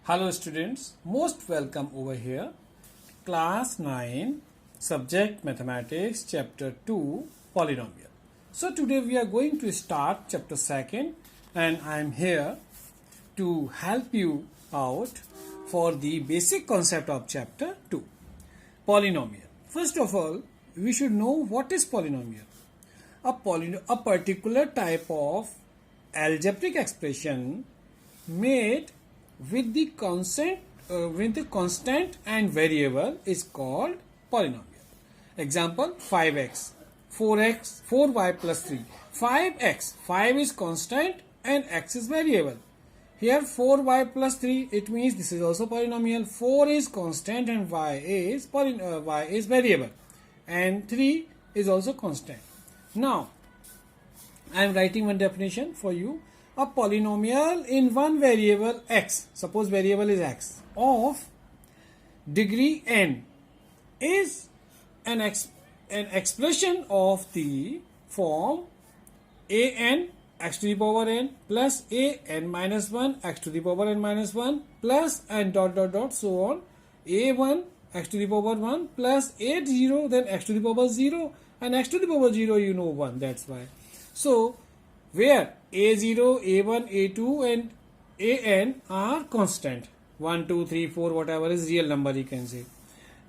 Hello students, most welcome over here. Class 9, Subject Mathematics, Chapter 2, Polynomial. So today we are going to start Chapter 2 and I am here to help you out for the basic concept of Chapter 2, Polynomial. First of all, we should know what is polynomial. A particular type of algebraic expression made with the constant and variable is called polynomial. Example 5x, 4x, 4y plus 3. 5x, 5 is constant and x is variable. Here 4y plus 3, it means this is also polynomial. 4 is constant and y is variable, and 3 is also constant. Now I am writing one definition for you. A polynomial in one variable x, suppose variable is x, of degree n is an expression of the form an x to the power n plus an minus 1 x to the power n minus 1 plus and dot dot dot so on, a1 x to the power 1 plus a0 then x to the power 0 and x to the power 0 you know 1, that's why. So where a0, a1, a2 and an are constant, 1, 2, 3, 4 whatever is real number you can say,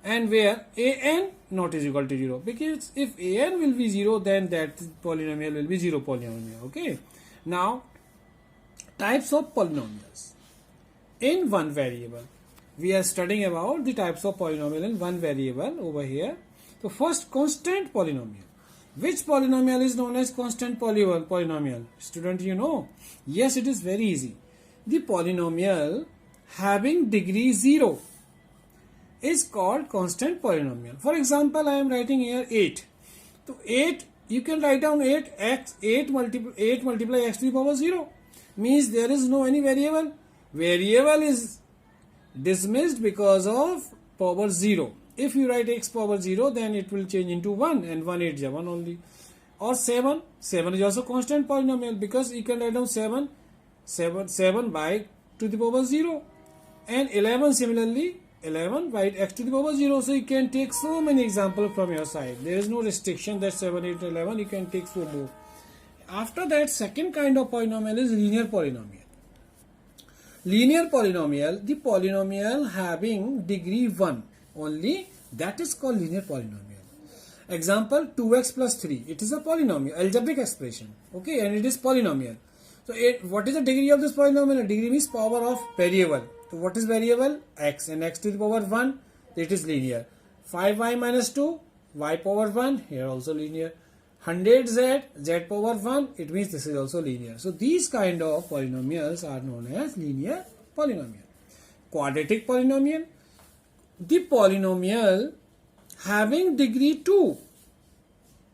and where an not is equal to 0, because if an will be 0 then that polynomial will be 0 polynomial. Okay, now types of polynomials in one variable. We are studying about the types of polynomial in one variable over here. So first, constant polynomial. Which polynomial is known as constant polynomial? Student, you know? Yes, it is very easy. The polynomial having degree 0 is called constant polynomial. For example, I am writing here 8. So 8, you can write down 8 multiply x to the power 0. Means there is no any variable. Variable is dismissed because of power 0. If you write x power 0, then it will change into 1 and 1 8 is 1 only. Or 7 is also constant polynomial because you can write down 7 by to the power 0. And 11 similarly, 11 by x to the power 0. So you can take so many examples from your side. There is no restriction that 7, 8, 11. You can take so more. After that, second kind of polynomial is linear polynomial. Linear polynomial, the polynomial having degree 1 only, that is called linear polynomial. Example 2x plus 3, it is a polynomial, algebraic expression, okay, and it is polynomial. So what is the degree of this polynomial? Degree means power of variable. So what is variable? X, and x to the power 1, it is linear. 5y minus 2, y power 1, here also linear. 100z, z power 1, it means this is also linear. So these kind of polynomials are known as linear polynomial. Quadratic polynomial, the polynomial having degree 2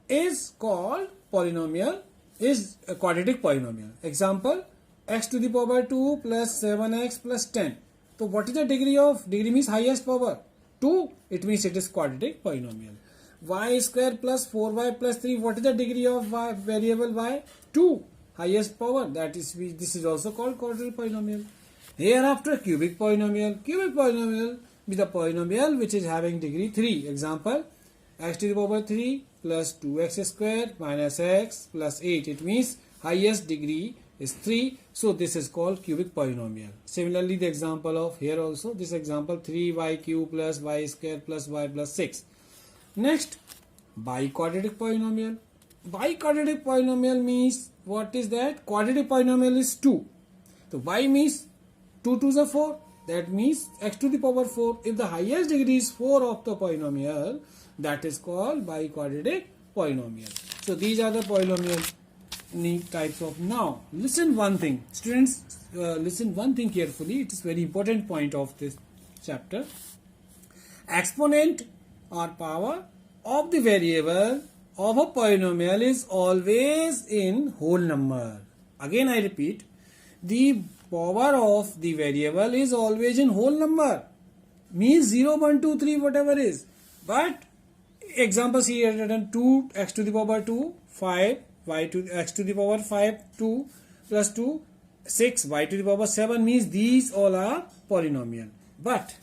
is called polynomial, is a quadratic polynomial. Example, x to the power 2 plus 7x plus 10. So what is the degree of? Degree means highest power 2, it means it is quadratic polynomial. Y square plus 4y plus 3, what is the degree of y, variable y? 2, highest power, that is, this is also called quadratic polynomial. Hereafter, cubic polynomial. Cubic polynomial is the polynomial which is having degree 3. Example, x to the power 3 plus 2x square minus x plus 8. It means highest degree is 3. So this is called cubic polynomial. Similarly, the example of here also, this example 3y cube plus y square plus y plus 6. Next, biquadratic polynomial. Biquadratic polynomial means, what is that? Quadratic polynomial is 2. So y means 2 2s are 4. That means x to the power 4. If the highest degree is 4 of the polynomial, that is called biquadratic polynomial. So these are the polynomial types of. Now listen one thing, students, listen one thing carefully. It is very important point of this chapter. Exponent or power of the variable of a polynomial is always in whole number. Again I repeat, the power of the variable is always in whole number, means 0, 1, 2, 3 whatever is. But examples here written 2 x to the power 2, 5 y to x to the power 5 2 plus 2 6 y to the power 7 means these all are polynomial. But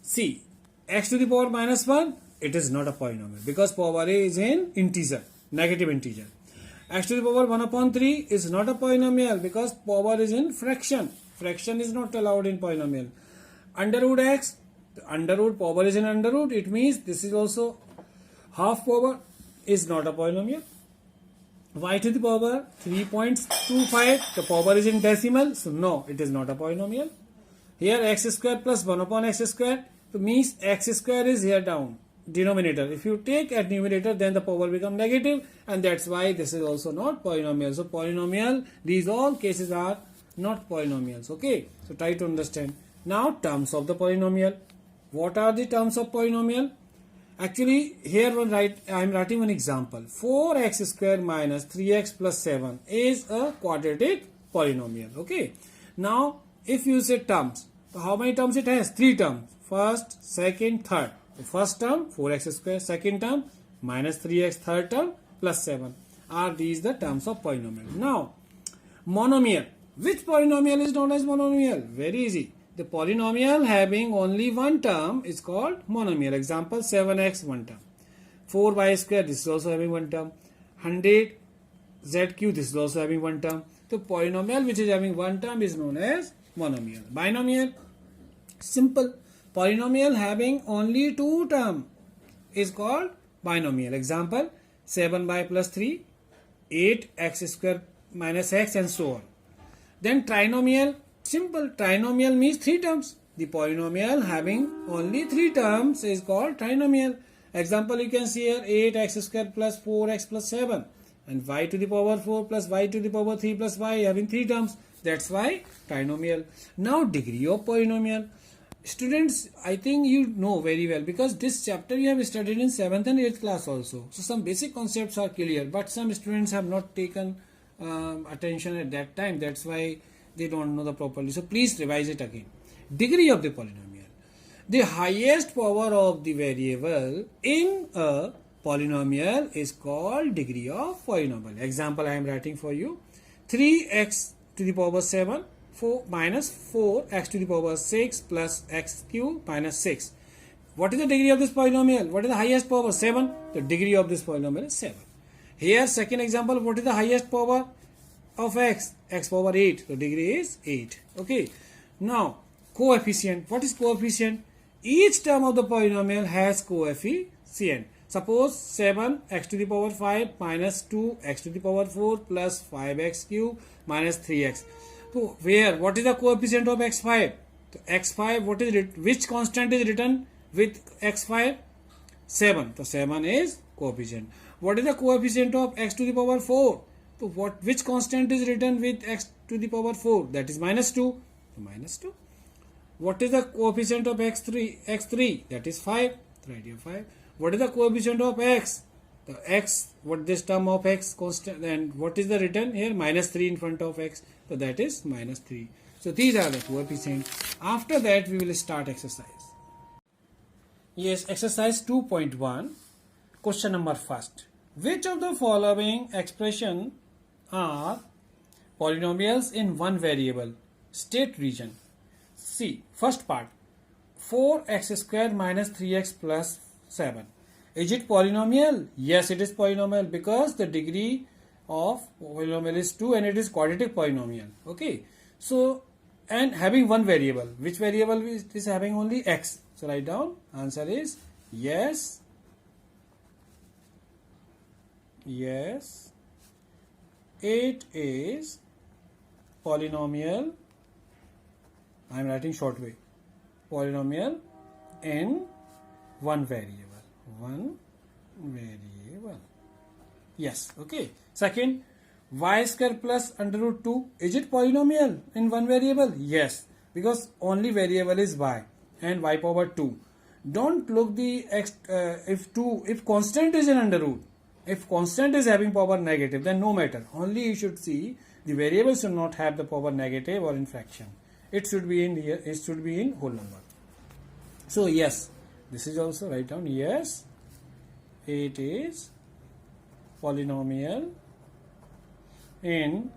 see, x to the power minus 1, it is not a polynomial because power is in integer, negative integer. X to the power 1 upon 3 is not a polynomial because power is in fraction. Fraction is not allowed in polynomial. Under root x, under root power is in under root, it means this is also half power, is not a polynomial. Y to the power 3.25, the power is in decimal, so no, it is not a polynomial. Here x square plus 1 upon x square, so means x square is here down, denominator. If you take at numerator, then the power become negative, and that's why this is also not polynomial. So polynomial, these all cases are not polynomials. Okay, so try to understand. Now terms of the polynomial. What are the terms of polynomial? Actually, here I am writing one example. 4x square minus 3x plus 7 is a quadratic polynomial. Okay. Now, if you say terms, so how many terms it has? 3 terms. First, second, third. The first term 4x square. Second term minus 3x. Third term plus 7. Are these the terms of polynomial? Now, monomial. Which polynomial is known as monomial? Very easy. The polynomial having only one term is called monomial. Example 7x, one term. 4y square, this is also having one term. 100 z cube, this is also having one term. So polynomial which is having one term is known as monomial. Binomial, simple. Polynomial having only two terms is called binomial. Example 7y plus 3, 8x square minus x, and so on. Then trinomial. Simple. Trinomial means 3 terms. The polynomial having only 3 terms is called trinomial. Example you can see here 8x square plus 4x plus 7 and y to the power 4 plus y to the power 3 plus y having 3 terms. That's why trinomial. Now degree of polynomial. Students, I think you know very well because this chapter you have studied in 7th and 8th class also. So some basic concepts are clear, but some students have not taken attention at that time. That's why they don't know the properly. So please revise it again. Degree of the polynomial. The highest power of the variable in a polynomial is called degree of polynomial. Example I am writing for you. 3x to the power 7 minus 4x to the power 6 plus x cube minus 6. What is the degree of this polynomial? What is the highest power? 7. The degree of this polynomial is 7. Here second example, what is the highest power of x? X power 8. The degree is 8. Okay. Now, coefficient. What is coefficient? Each term of the polynomial has coefficient. Suppose 7x to the power 5 minus 2x to the power 4 plus 5x cube minus 3x. So, what is the coefficient of x5? So, x5, what is it? Which constant is written with x5? 7. So, 7 is coefficient. What is the coefficient of x to the power 4? So which constant is written with x to the power 4? That is minus 2. So minus 2. What is the coefficient of x3? x3, that is 5. Right here 5. What is the coefficient of x? The x, what this term of x constant, and what is the written here? Minus 3 in front of x. So that is minus 3. So these are the coefficients. After that we will start exercise. Yes, exercise 2.1. Question number first. Which of the following expression are polynomials in one variable? State region. See, first part. 4x square minus 3x plus 7. Is it polynomial? Yes, it is polynomial because the degree of polynomial is 2 and it is quadratic polynomial. Okay. So, and having one variable. Which variable is having only x? So, write down. Answer is yes. Yes, it is polynomial. I am writing short way. Polynomial in one variable. One variable. Yes. Okay. Second, y square plus under root 2. Is it polynomial in one variable? Yes, because only variable is y and y power 2. Don't look the x if constant is in under root. If constant is having power negative, then no matter. Only you should see the variable should not have the power negative or in fraction. It should be in here. It should be in whole number. So yes, this is also write down. Yes, it is polynomial in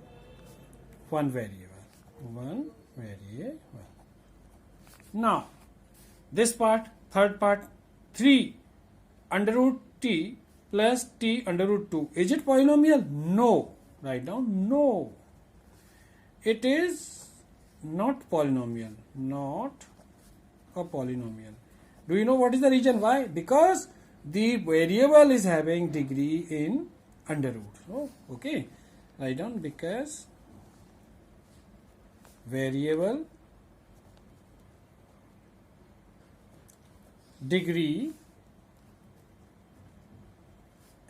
one variable. one variable. Now, this part, third part, 3 under root t plus t under root 2. Is it polynomial? No. Write down no. It is not polynomial. Not a polynomial. Do you know what is the reason why? Because the variable is having degree in under root. Oh, okay. Write down because variable degree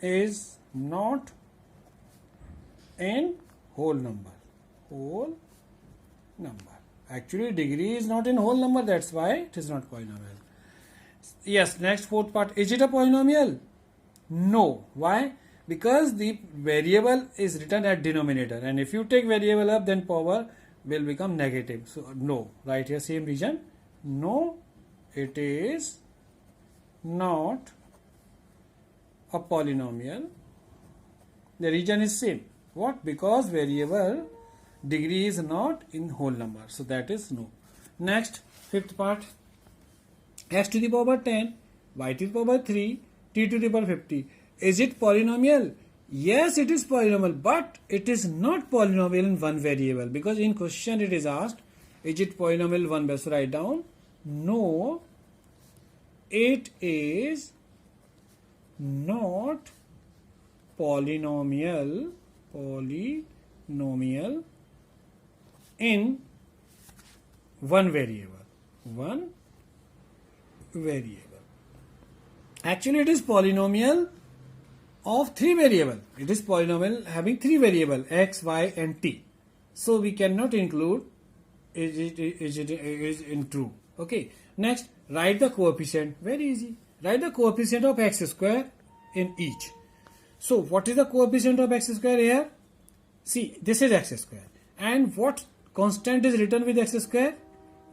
is not in whole number. Whole number. Actually, degree is not in whole number. That's why it is not polynomial. Yes, next fourth part. Is it a polynomial? No. Why? Because the variable is written at denominator, and if you take variable up, then power will become negative. So no. Right here, same reason. No, it is not a polynomial. The reason is same. What? Because variable degree is not in whole number. So that is no. Next, fifth part. X to the power 10, y to the power 3, t to the power 50. Is it polynomial? Yes, it is polynomial, but it is not polynomial in one variable, because in question it is asked, is it polynomial one variable? So write down, no, it is not polynomial in one variable. Actually, it is polynomial of three variable. It is polynomial having three variable x, y, and t. So we cannot include is in true. Okay. Next, write the coefficient. Very easy. Write the coefficient of x square in each. So what is the coefficient of x square here? See, this is x square. And what constant is written with x square?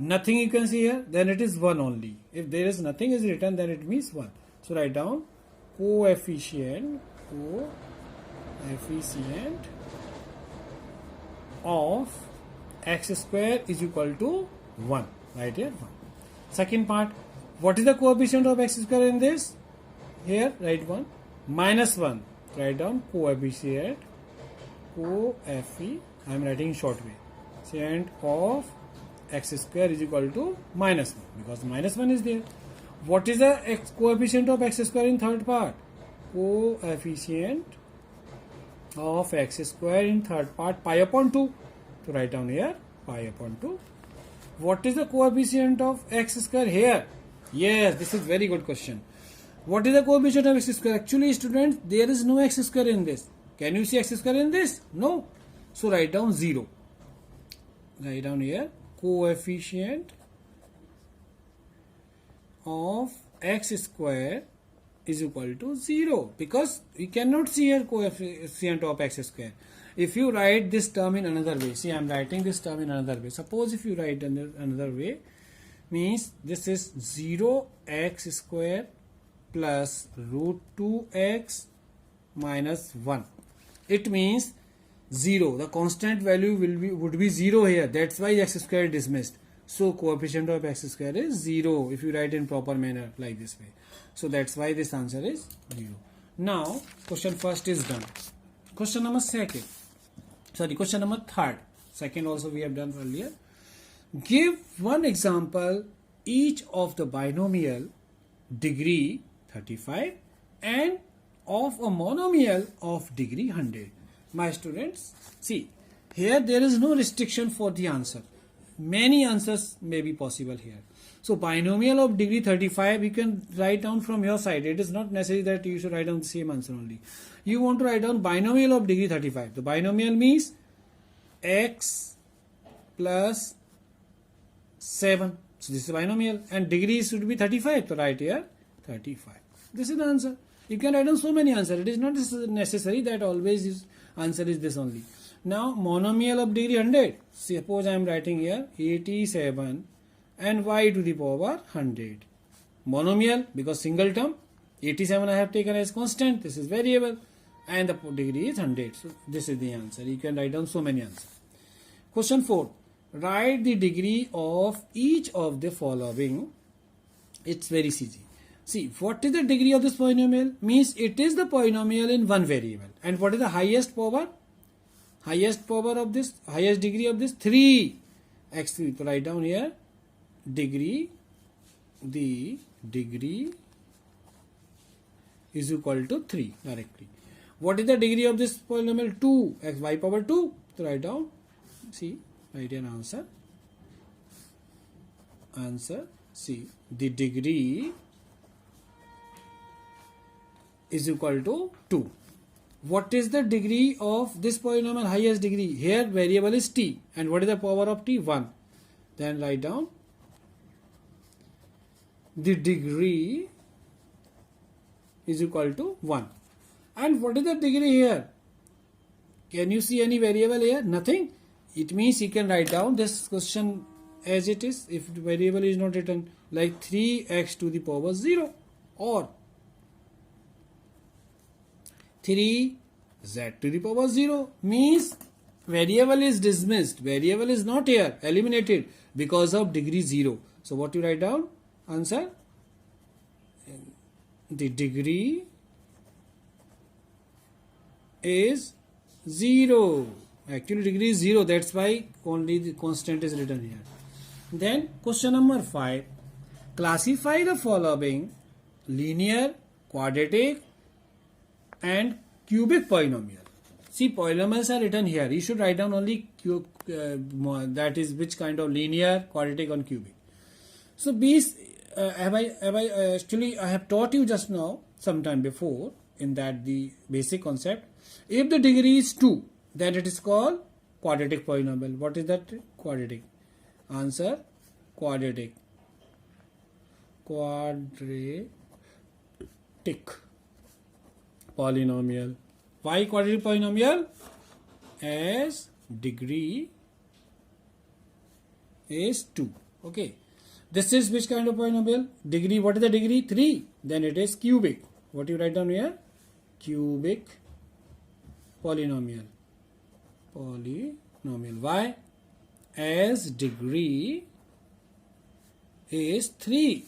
Nothing you can see here. Then it is 1 only. If there is nothing is written, then it means 1. So write down coefficient of x square is equal to 1. Right here, 1. Second part, what is the coefficient of x square in this? Here, write 1. Minus 1. Write down coefficient. I am writing in short way. Coefficient of x square is equal to minus 1, because minus 1 is there. What is the coefficient of x square in third part? Coefficient of x square in third part, pi upon 2. So write down here, pi upon 2. What is the coefficient of x square here? Yes, this is very good question. What is the coefficient of x square? Actually, students, there is no x square in this. Can you see x square in this? No. So write down 0. Write down here, coefficient of x square is equal to 0, because we cannot see here coefficient of x square. If you write this term in another way, see, I am writing this term in another way. Suppose if you write another way, means this is 0x square plus root 2x minus 1. It means 0. The constant value would be 0 here. That's why x square is dismissed. So coefficient of x square is 0 if you write in proper manner like this way. So that's why this answer is 0. Now question first is done. Question number third. Second also we have done earlier. Give one example each of the binomial degree 35 and of a monomial of degree 100. My students, see, here there is no restriction for the answer. Many answers may be possible here. So binomial of degree 35 you can write down from your side. It is not necessary that you should write down the same answer only. You want to write down binomial of degree 35. The binomial means x plus 7. So this is binomial, and degree should be 35. So write here 35. This is the answer. You can write down so many answers. It is not necessary that always answer is this only. Now monomial of degree 100. Suppose I am writing here 87 and y to the power 100. Monomial, because single term, 87 I have taken as constant. This is variable, and the degree is 100. So this is the answer. You can write down so many answers. Question 4. write the degree of each of the following. It's very easy. See, what is the degree of this polynomial? Means it is the polynomial in one variable. And what is the highest power? Highest power of this, highest degree of this, 3. X3. So write down here, degree, the degree is equal to 3 directly. What is the degree of this polynomial? 2. X y power 2. So write down, see, write an answer. Answer, see, the degree is equal to 2. What is the degree of this polynomial? Highest degree. Here variable is t. And what is the power of t? 1. Then write down, the degree is equal to 1. And what is the degree here? Can you see any variable here? Nothing. It means you can write down this question as it is if the variable is not written, like 3x to the power 0 or 3z to the power 0. Means variable is dismissed. Variable is not here, eliminated because of degree 0. So what you write down? Answer, the degree is 0. Actually degree is 0, that's why only the constant is written here. Then question number 5. Classify the following linear, quadratic and cubic polynomial. See, polynomials are written here. You should write down only that is which kind of linear, quadratic and cubic. So these I have taught you just now sometime before in that the basic concept. If the degree is 2, then it is called quadratic polynomial. What is that? Quadratic. Answer, quadratic. Quadratic polynomial. Why quadratic polynomial? As degree is 2. Okay. This is which kind of polynomial? Degree, what is the degree? 3. Then it is cubic. What you write down here? Cubic polynomial. Polynomial. Why? As degree is 3.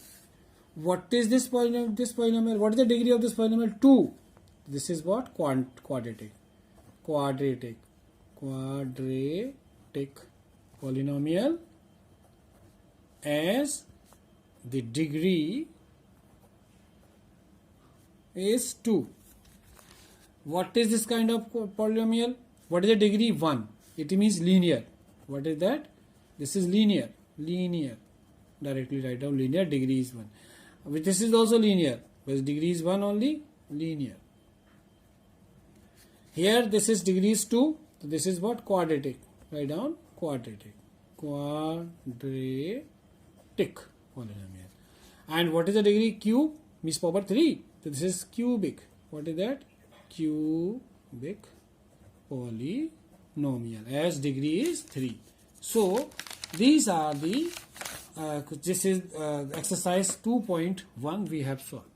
What is this polynomial? This polynomial. What is the degree of this polynomial? 2. This is what? Quadratic. Quadratic. Quadratic polynomial as the degree is 2. What is this kind of polynomial? What is the degree? 1. It means linear. What is that? This is linear. Linear. Directly write down linear, degree is 1. This is also linear, but degree is 1 only, linear. Here this is degree is 2. So this is what? Quadratic. Write down quadratic. Quadratic polynomial. And what is the degree? Cube means power 3. So this is cubic. What is that? Cubic polynomial as degree is 3. So these are the this is exercise 2.1 we have solved.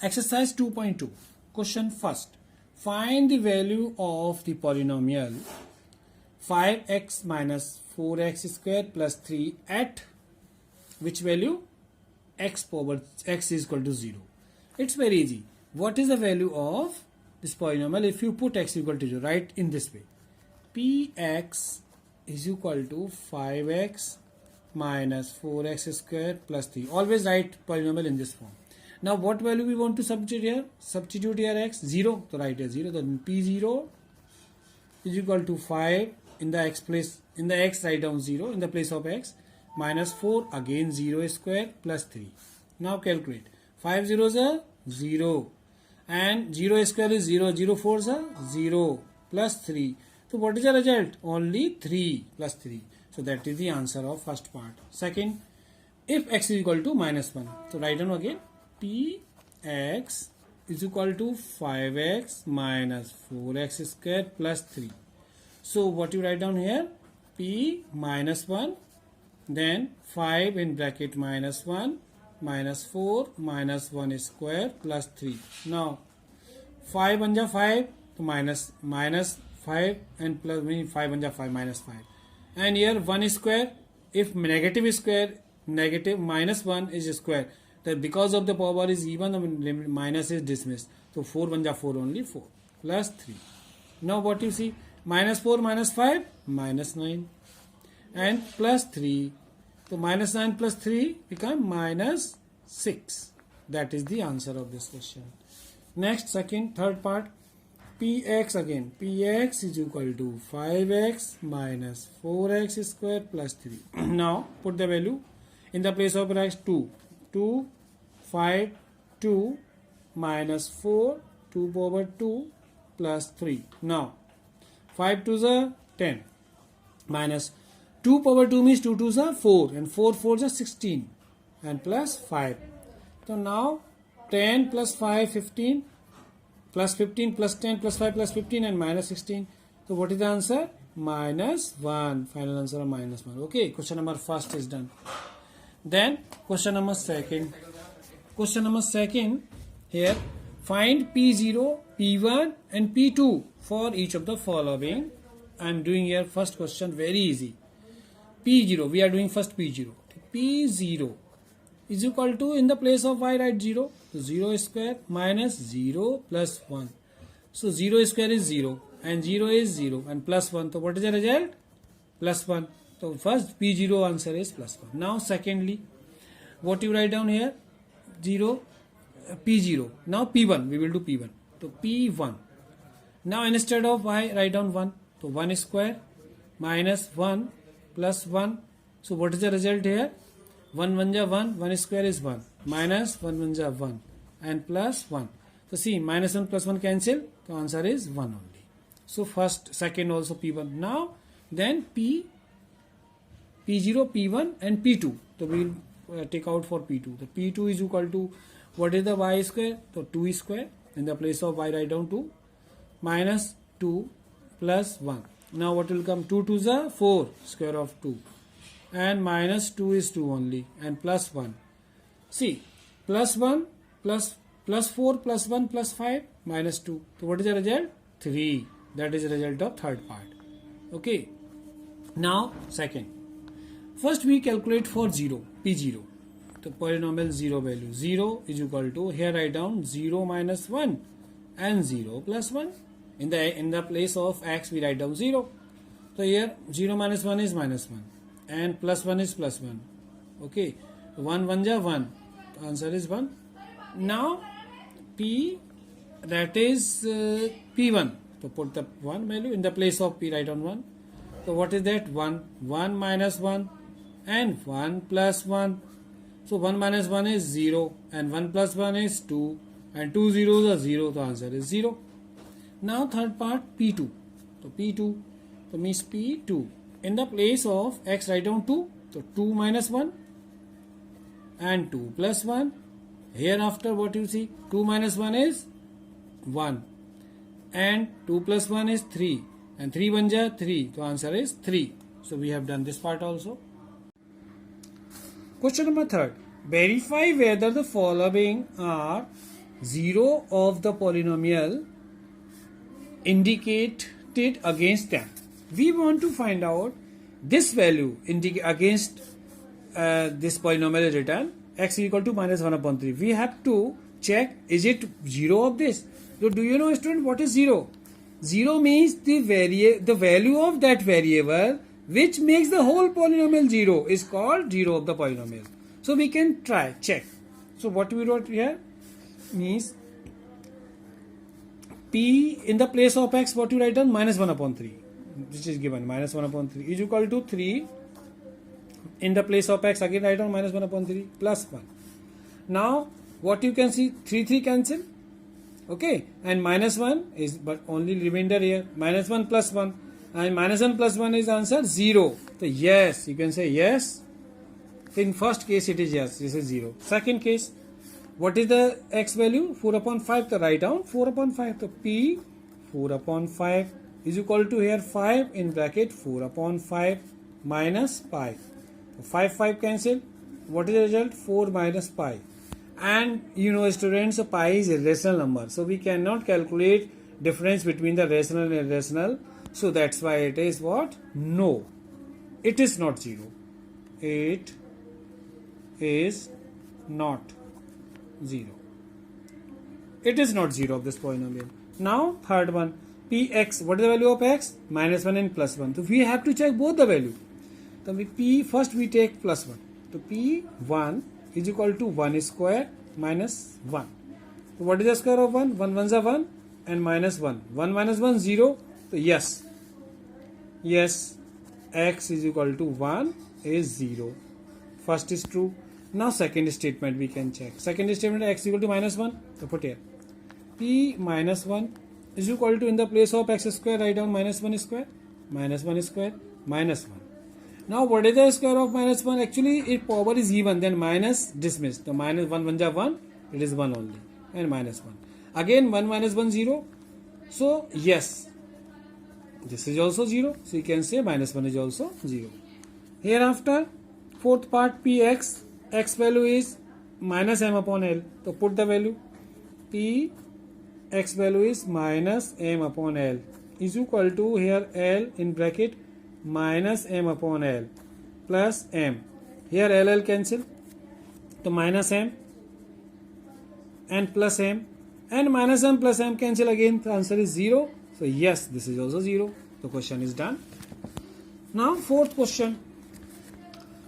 Exercise 2.2. Question first. Find the value of the polynomial 5x minus 4x square plus 3 at which value? X power x is equal to 0. It's very easy. What is the value of this polynomial if you put x equal to 0? Write in this way. Px is equal to 5x minus 4x square plus 3. Always write polynomial in this form. Now what value we want to substitute here? Substitute here x, 0. So write here 0. Then P0 is equal to 5 in the x place. In the x write down 0 in the place of x. Minus 4 again 0 square plus 3. Now calculate. 5 zeros are 0. And 0 square is 0. 0 fours are 0 plus 3. So what is the result? Only 3 plus 3. So that is the answer of first part. Second, if x is equal to minus 1. So write down again. Px is equal to 5x minus 4x square plus 3. So what you write down here? P minus 1. Then 5 in bracket minus 1 minus 4 minus 1 square plus 3. Now 5 1 5, so minus 5 and plus means 5 1 5 minus 5. And here 1 square, if negative square, negative minus 1 is square. That because of the power is even, the minus is dismissed. So 4 1 4 only 4 plus 3. Now what you see? Minus 4 minus 5 minus 9 and plus 3. So minus 9 plus 3 become minus 6. That is the answer of this question. Next, third part. Px again. Px is equal to 5x minus 4x square plus 3. Now put the value in the place of x. 2. 2, 5, 2 minus 4, 2 power 2 plus 3. Now 5 2s are 10 minus 2 power 2 means 2 2s are 4 and 4 4s are 16 and plus 5. So now 10 plus 5 15 plus 15 plus 10 plus 5 plus 15 and minus 16. So what is the answer? Minus 1. Final answer of minus 1. Okay, question number first is done. Then question number second. Question number second here. Find P0, P1 and P2 for each of the following. I am doing here first question very easy. P0, we are doing first P0. P0 is equal to, in the place of y write 0. So 0 square minus 0 plus 1. So 0 square is 0 and 0 is 0 and plus 1. So what is the result? Plus 1. So first P0 answer is plus 1. Now secondly, what you write down here? 0, P0. Now P1, we will do P1. So P1. Now instead of y write down 1. So 1 square minus 1 plus 1. So what is the result here? 1 1 ja 1, 1 square is 1, minus 1 1 ja 1 and plus 1. So see, minus 1 plus 1 cancel, the answer is 1 only. So first, second also P1. Now then P0, P1 and P2. So we will take out for P2. The P2 is equal to, what is the y square? So 2 square, in the place of y write down 2, minus 2 plus 1. Now what will come? 2 2s are 4, square of 2. And minus 2 is 2 only and plus 1. See, plus 1 plus 4 plus 1 plus 5 minus 2. So what is the result? 3. That is the result of third part. Okay. Now second. First we calculate for 0, P0. The polynomial 0 value. 0 is equal to, here write down 0 minus 1 and 0 plus 1. In the place of x we write down 0. So here 0 minus 1 is minus 1. And plus 1 is plus 1. Okay. 1 1 ja 1. The answer is 1. Now P, that is P1. So put the 1 value in the place of P, write on 1. So what is that? 1. 1 minus 1 and 1 plus 1. So 1 minus 1 is 0 and 1 plus 1 is 2 and 2 zeros are 0. The answer is 0. Now third part P2. So P2. So means P2. In the place of x write down 2. So 2 minus 1 and 2 plus 1. Hereafter what you see? 2 minus 1 is 1 and 2 plus 1 is 3 and 3 1 ja 3. So answer is 3. So we have done this part also. Question number third. Verify whether the following are 0 of the polynomial indicated against them. We want to find out this value against this polynomial is written x is equal to minus 1 upon 3. We have to check, is it 0 of this? So do you know, student, what is 0? 0 means the value of that variable which makes the whole polynomial 0 is called 0 of the polynomial. So we can try, check. So what we wrote here means P in the place of x, what you write down? Minus 1 upon 3. This is given, minus 1 upon 3 is equal to 3. In the place of x, again write down minus 1 upon 3 plus 1. Now what you can see, 3 cancel. Okay, and minus 1 is but only remainder here. Minus 1 plus 1 and minus 1 plus 1 is answer 0. So yes, you can say yes. In first case it is yes, this is 0. Second case, what is the x value? 4 upon 5. So write down 4 upon 5. So P 4 upon 5 is equal to here 5 in bracket 4 upon 5 minus pi. So 5 cancel. What is the result? 4 minus pi. And you know, students, pi is a irrational number. So we cannot calculate difference between the rational and irrational. So that's why it is what? No. It is not 0. It is not 0. It is not 0 of this polynomial. Now third one, px, what is the value of x? -1 and +1. So we have to check both the value. So first we take +1. So p1 is equal to 1 square minus 1. So what is the square of 1? 1 ones are 1 and minus 1. 1 minus 1 0. So yes, x is equal to 1 is 0. First is true. Now second statement we can check. Second statement, x is equal to -1. So put here p minus 1 is equal to, in the place of x square write down -1 square, -1 square minus 1. Now what is the square of -1? Actually if power is even, then minus dismissed. So minus 1 1 1, it is 1 only, and -1. Again 1 minus 1 0. So yes, this is also 0. So you can say -1 is also 0. Hereafter fourth part, px, x value is -m upon l. So put the value, p x value is -m upon l is equal to, here l in bracket -m upon l plus m. Here l cancel, so -m and plus m, and -m plus m cancel again. The answer is 0. So yes, this is also 0. The question is done. Now fourth question,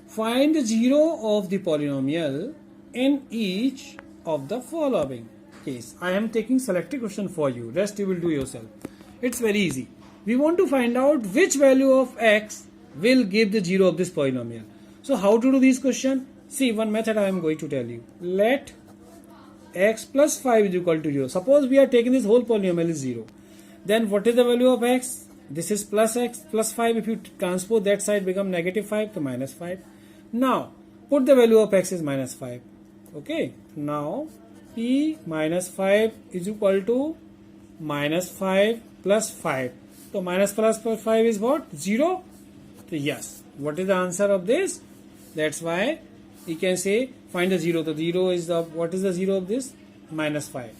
find the 0 of the polynomial in each of the following case. I am taking selected question for you, rest you will do yourself. It's very easy. We want to find out which value of x will give the 0 of this polynomial. So how to do this question? See, one method I am going to tell you. Let x plus 5 is equal to 0. Suppose we are taking this whole polynomial is 0. Then what is the value of x? This is plus x plus 5. If you transpose that side, become -5 to -5. Now put the value of x is -5. Okay. Now p minus 5 is equal to -5 plus 5. So minus plus 5 is what? 0. So yes. What is the answer of this? That's why you can say find the 0. The 0 is the, what is the 0 of this? -5.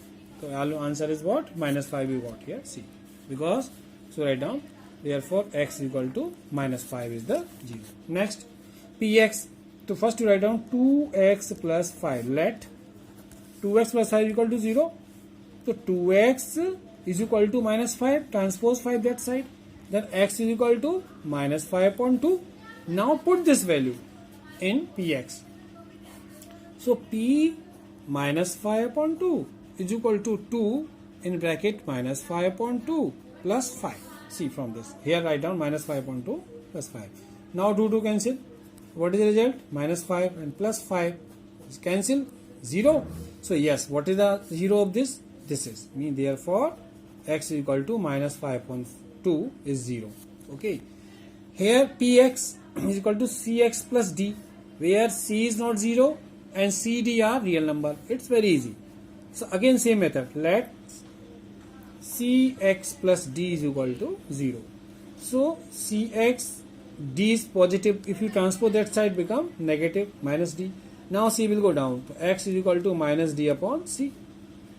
So our answer is what? -5 we got here. See. Because, so write down. Therefore x is equal to -5 is the 0. Next, px. So first you write down 2x plus 5. Let 2x plus 5 is equal to 0. So 2x is equal to -5. Transpose 5 that side. Then x is equal to -5 upon 2. Now put this value in px. So p minus 5 upon 2 is equal to 2 in bracket -5 upon 2 plus 5. See from this. Here write down -5 upon 2 plus 5. Now 2 cancel. What is the result? -5 and plus 5 is cancel 0. So yes, what is the 0 of this? This is mean, therefore x is equal to -5 upon 2 is 0. Okay. Here px is equal to cx plus d, where c is not 0 and c, d are real number. It's very easy. So again same method. Let cx plus d is equal to 0. So cx, d is positive. If you transpose that side, become negative -d. Now c will go down. So x is equal to -d upon c.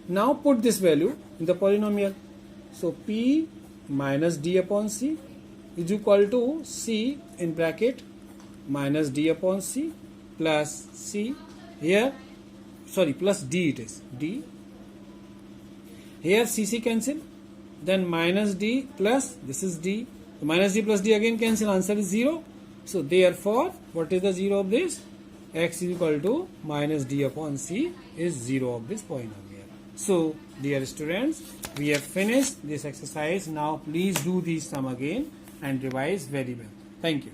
Now put this value in the polynomial. So p minus d upon c is equal to c in bracket -d upon c plus c. Here, sorry, plus d it is. D. Here cc cancel. Then -d plus, this is d. So -d plus d again cancel. Answer is 0. So therefore, what is the 0 of this? X is equal to -d upon c is 0 of this polynomial. So dear students, we have finished this exercise. Now please do this sum again and revise very well. Thank you.